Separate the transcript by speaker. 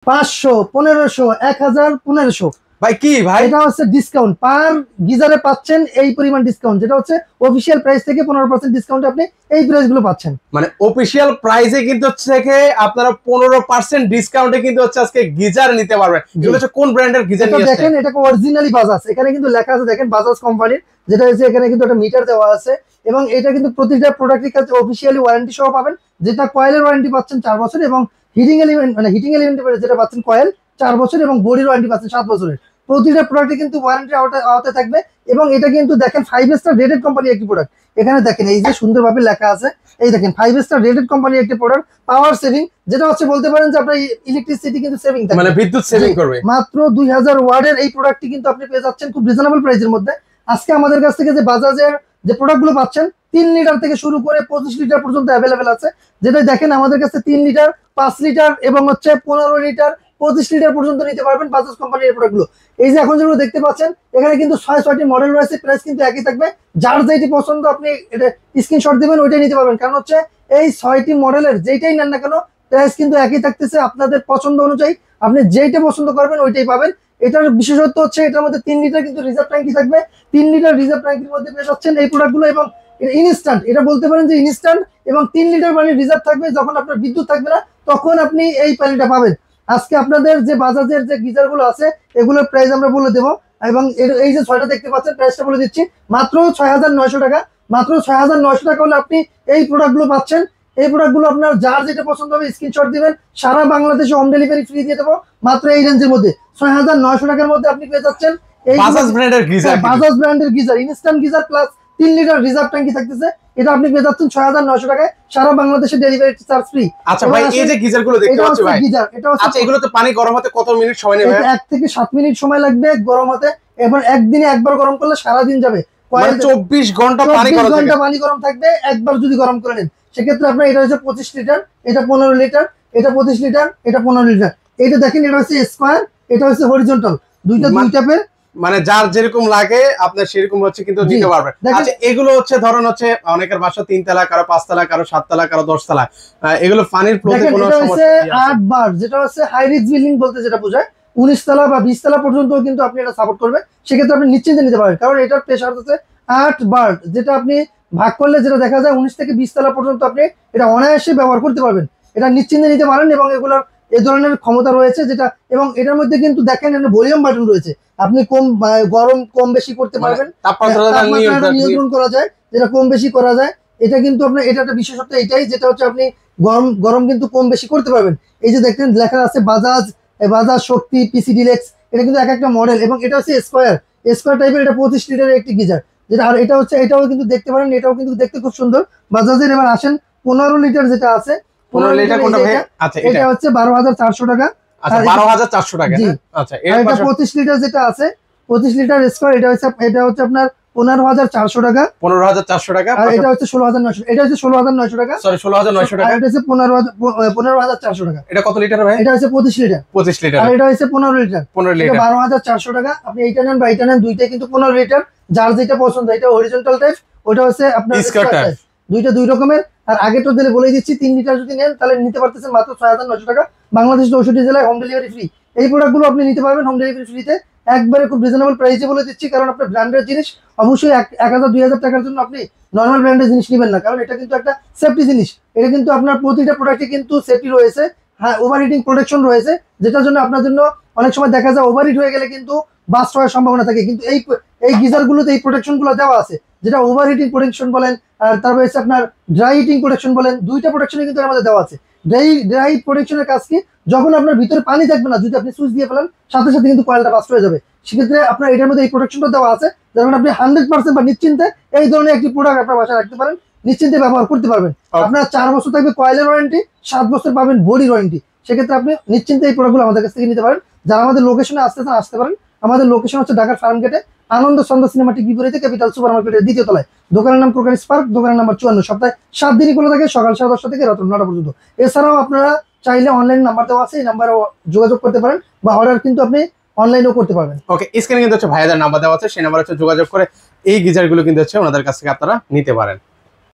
Speaker 1: 500, 1500, 1000, 1500
Speaker 2: ভাই কি ভাই,
Speaker 1: এটা হচ্ছে ডিসকাউন্ট পার গিজারে পাচ্ছেন এই পরিমাণ ডিসকাউন্ট, যেটা হচ্ছে অফিশিয়াল প্রাইস থেকে 15% ডিসকাউন্টে আপনি এই প্রাইস গুলো পাচ্ছেন।
Speaker 2: মানে অফিশিয়াল প্রাইসে কিন্তু থেকে আপনারা 15% ডিসকাউন্টে কিন্তু হচ্ছে আজকে গিজার নিতে পারবেন। এগুলো হচ্ছে কোন ব্র্যান্ডের গিজার নিয়ে আসছেন?
Speaker 1: দেখেন এটা অরিজিনালি বাজাজ, এখানে কিন্তু লেখা আছে দেখেন বাজাজ কোম্পানির, যেটা হচ্ছে এখানে কিন্তু একটা মিটার দেওয়া আছে এবং এটা কিন্তু প্রতিটা প্রোডাক্টের কাছে অফিশিয়ালি ওয়ারেন্টি সহ পাবেন, যেটা কয়েলের ওয়ারেন্টি পাচ্ছেন 4 বছর এবং হিটিং এলিমেন্ট মানে হিটিং এলিমেন্ট যেটা পাচ্ছেন কয়েল 4 বছর এবং বডির ওয়ারেন্টি পাচ্ছেন 7 বছরের। প্রতিটা প্রোডাক্টে কিন্তু ওয়ারেন্টি আওতায় থাকবে এবং এটা কিন্তু দেখেন 5 স্টার রেটেড কোম্পানির একটি প্রোডাক্ট। এখানে দেখেন এই যে সুন্দরভাবে লেখা আছে, এই দেখেন 5 স্টার রেটেড কোম্পানির একটি প্রোডাক্ট, পাওয়ার সেভিং, যেটা হচ্ছে বলতে পারেন যে আপনার ইলেকট্রিসিটি কিন্তু সেভিং থাকবে,
Speaker 2: মানে বিদ্যুৎ সেভিং করবে।
Speaker 1: মাত্র 2000 ওয়াটের এই প্রোডাক্টটি কিন্তু আপনি পেয়ে যাচ্ছেন খুব রিজনেবল প্রাইসের মধ্যে। আজকে আমাদের কাছ থেকে যে বাজাজের যে প্রোডাক্টগুলো পাচ্ছেন 3 লিটার থেকে শুরু করে 25 লিটার পর্যন্ত অ্যাভেলেবেল আছে, যেটা দেখেন আমাদের কাছে 3 লিটার, 5 লিটার এবং হচ্ছে 15 লিটার, 25 লিটার পর্যন্ত নিতে পারবেন বাজাজ কোম্পানির এই প্রোডাক্টগুলো। এই যে এখন যেগুলো দেখতে পাচ্ছেন এখানে কিন্তু 6-6টি মডেল রয়েছে, প্রাইস কিন্তু একই থাকবে, যার যেটি পছন্দ আপনি এটা স্ক্রিনশট দিবেন ওইটাই নিতে পারবেন, কারণ হচ্ছে এই 6টি মডেলের যেটাই নেন না কেন প্রাইস কিন্তু একই থাকতেছে, আপনাদের পছন্দ অনুযায়ী আপনি যেইটা পছন্দ করবেন ওইটাই পাবেন। এটার বিশেষত্ব হচ্ছে এটার মধ্যে 3 লিটার কিন্তু রিজার্ভ ট্যাঙ্কি থাকবে, 3 লিটার রিজার্ভ ট্যাঙ্কির মধ্যে পেয়ে যাচ্ছেন এই প্রোডাক্টগুলো এবং ইনস্ট্যান্ট, এটা বলতে পারেন যে ইনস্ট্যান্ট এবং 3 লিটার পানি রিজার্ভ থাকবে, যখন আপনার বিদ্যুৎ থাকবে না তখন আপনি এই পানিটা পাবেন। আজকে আপনাদের যে বাজাজের যে গিজার গুলো আছে এগুলোর প্রাইস আমরা বলে দেবো এবং এই যে 6টা দেখতে পাচ্ছেন প্রাইসটা বলে দিচ্ছি, মাত্র 6900 টাকা, মাত্র 6900 টাকা হলে আপনি এই প্রোডাক্টগুলো পাচ্ছেন। এই প্রোডাক্টগুলো আপনার যার যেটা পছন্দ হবে স্ক্রিনশট দিবেন, সারা বাংলাদেশে হোম ডেলিভারি ফ্রি দিয়ে দেবো মাত্র এই রেঞ্জের মধ্যে। 6900 টাকার মধ্যে আপনি পেয়ে যাচ্ছেন এই
Speaker 2: বাজাজ ব্র্যান্ডের গিজার,
Speaker 1: বাজাজ ব্র্যান্ডের geyser, instant geyser plus 3 litre reserve ট্যাঙ্কি থাকতেছে, এটা আপনি পেয়ে যাচ্ছেন 6900 টাকায়, সারা বাংলাদেশে ডেলিভারি চার্জ ফ্রি।
Speaker 2: আচ্ছা ভাই, এই যে গিজারগুলো দেখতে পাচ্ছি ভাই, আচ্ছা এগুলোতে পানি গরম হতে কত মিনিট সময় নেবে?
Speaker 1: 1 থেকে 7 মিনিট সময় লাগবে গরম হতে, এবং একদিনে একবার গরম করলে সারা দিন যাবে,
Speaker 2: 24 ঘন্টা পানি
Speaker 1: গরম থাকবে একবার যদি গরম করে নেন। সেক্ষেত্রে আপনার এটা হচ্ছে 25 লিটার, এটা 15 লিটার, এটা 25 লিটার, এটা 15 লিটার। এটা দেখেন এটা হচ্ছে স্কয়ার, এটা হচ্ছে হরিজন্টাল, দুইটা দুই টাইপের,
Speaker 2: মানে যার যেরকম লাগে আপনার সেরকম হচ্ছে কিন্তু দিতে পারবেন। আচ্ছা এগুলো হচ্ছে ধরুন হচ্ছে অনেকের বাসা 3 তলা, কারো 5 তলা, কারো 7 তলা, কারো 10 তলা, এগুলো পানির প্রতি কোনো সমস্যা
Speaker 1: 8 বার, যেটা হচ্ছে হাই রিস্ক বিল্ডিং বলতে যেটা বোঝায় 19 তলা বা 20 তলা পর্যন্ত কিন্তু আপনি এটা সাপোর্ট করবে, সেক্ষেত্রে আপনি নিশ্চিন্তে নিতে পারবেন, কারণ এটার প্রেসার হচ্ছে 8 বার, যেটা আপনি ভাগ করলে যেটা দেখা যায় 19 থেকে 20 তলা পর্যন্ত আপনি এটা অনায়াসে ব্যবহার করতে পারবেন, এটা নিশ্চিন্তে নিতে পারেন এবং এগুলোর এই ধরনের ক্ষমতা রয়েছে যেটা, এবং এটার মধ্যে কিন্তু দেখেন ভলিউম বাটন রয়েছে, আপনি গরম কম বেশি করতে পারবেন, তাপমাত্রা নিয়ন্ত্রণ করা যায়, যেটা কম বেশি করা যায়। এটা কিন্তু আপনার এটা একটা বিশেষত্ব এটাই, যেটা হচ্ছে আপনি গরম কিন্তু কম বেশি করতে পারবেন। এই যে দেখেন লেখা আছে বাজাজ শক্তি পিসি ডিলেক্স, এটা কিন্তু এক একটা মডেল, এবং এটা হচ্ছে স্কয়ার টাইপের, এটা 25 লিটারের একটি গিজার, যেটা আর এটা হচ্ছে এটাও কিন্তু দেখতে পারেন, এটাও কিন্তু দেখতে খুব সুন্দর বাজাজের। এবার আসেন 15 লিটার যেটা আছে,
Speaker 2: 15 লিটার কোনটা ভাই? আচ্ছা
Speaker 1: এটা হচ্ছে 12400 টাকা।
Speaker 2: আচ্ছা 12400 টাকা। আচ্ছা
Speaker 1: এটা 25 লিটার যেটা আছে, 25 লিটার স্কয়ার, এটা হচ্ছে আপনার 15400 টাকা,
Speaker 2: 15400 টাকা।
Speaker 1: আর এটা হচ্ছে 16900, এটা হচ্ছে 16900 টাকা,
Speaker 2: সরি 16900 টাকা,
Speaker 1: এটা হচ্ছে 15400 টাকা।
Speaker 2: এটা কত লিটার ভাই?
Speaker 1: এটা হচ্ছে 25 লিটার,
Speaker 2: 25 লিটার,
Speaker 1: আর এটা হচ্ছে 15 লিটার,
Speaker 2: 15 লিটার,
Speaker 1: 12400 টাকা। আপনি এইটা নেন বা এইটা নেন, দুইটাই কিন্তু 15 লিটার, যার যেটা পছন্দ। এটা হরিজন্টাল টাইপ, ওটা হচ্ছে আপনার স্কয়ার টাইপ, দুইটা দুই রকমের। আর আগে তো দিলে বলে দিচ্ছি 3 লিটার যদি নেন তাহলে নিতে পারতেছেন মাত্র 6900 টাকা, বাংলাদেশ 64 জেলায় হোম ডেলিভারি ফ্রি। এই প্রোডাক্টগুলো আপনি নিতে পারবেন হোম ডেলিভারি ফ্রিতে, একবারে খুব রিজনেবল প্রাইসে বলে দিচ্ছি, কারণ আপনার ব্র্যান্ডের জিনিস অবশ্যই 1000-2000 টাকার জন্য আপনি নর্মাল ব্র্যান্ডের জিনিস নেবেন না, কারণ এটা কিন্তু একটা সেফটি জিনিস। এটা কিন্তু আপনার প্রতিটা প্রোডাক্টে কিন্তু সেফটি রয়েছে, হ্যাঁ ওভারহিটিং প্রোটেকশন রয়েছে, যেটার জন্য আপনার জন্য অনেক সময় দেখা যায় ওভারহিট হয়ে গেলে কিন্তু বাস্ট হওয়ার সম্ভাবনা থাকে, কিন্তু এই গিজারগুলোতে এই প্রোটেকশনগুলো দেওয়া আছে, যেটা ওভারহিটিং প্রোটেকশন বলেন আর তারপরে হচ্ছে আপনার ড্রাই হিটিং প্রোটেকশন বলেন, দুইটা প্রোটেকশনই কিন্তু আমাদের দেওয়া আছে। ড্রাই প্রোটেকশনের কাজ কি, যখন আপনার ভিতরে পানি থাকবে না, যদি আপনি সুইচ দিয়ে ফেলেন সাথে সাথে কিন্তু কয়েলটা বাস্ট হয়ে যাবে, সেক্ষেত্রে আপনার এটার মধ্যে এই প্রোটেকশনটা দেওয়া আছে, যেমন আপনি 100% বা নিশ্চিন্তে এই ধরনের একটি প্রোডাক্ট আপনার বাসায় রাখতে পারেন, নিশ্চিন্তে ব্যবহার করতে পারবেন। আপনার 4 বছর থাকবে কয়েলের ওয়ারেন্টি, 7 বছর পাবেন বডির ওয়ারেন্টি, সেক্ষেত্রে আপনি নিশ্চিন্তে এই প্রোডাক্টগুলো আমাদের কাছ থেকে নিতে পারেন। যারা আমাদের লোকেশনে আসতে পারেন, আমাদের লোকেশন হচ্ছে ঢাকার ফার্ম গেটে, আনন্দ সন্ধ্যা সিনেমাটিক বিপরীতে ক্যাপিটাল সুপার মার্কেটের 2য় তলায়, দোকানের নাম প্রকাশ পার্ক, দোকানের নাম্বার 54, সপ্তাহে 7 দিনই খোলা থাকে, সকাল 10:30 থেকে রাত 9টা পর্যন্ত। এছাড়াও আপনারা চাইলে অনলাইন নাম্বার দেওয়া আছে, এই নাম্বারে যোগাযোগ করতে পারেন বা অর্ডার কিন্তু আপনি অনলাইনেও করতে পারবেন।
Speaker 2: ওকে, স্ক্রিনে কিন্তু হচ্ছে ভাইয়াদের নাম্বার দেওয়া আছে, সেই নাম্বারে হচ্ছে যোগাযোগ করে এই গিজারগুলো কিন্তু হচ্ছে ওনাদের কাছ থেকে আপনারা নিতে পারেন।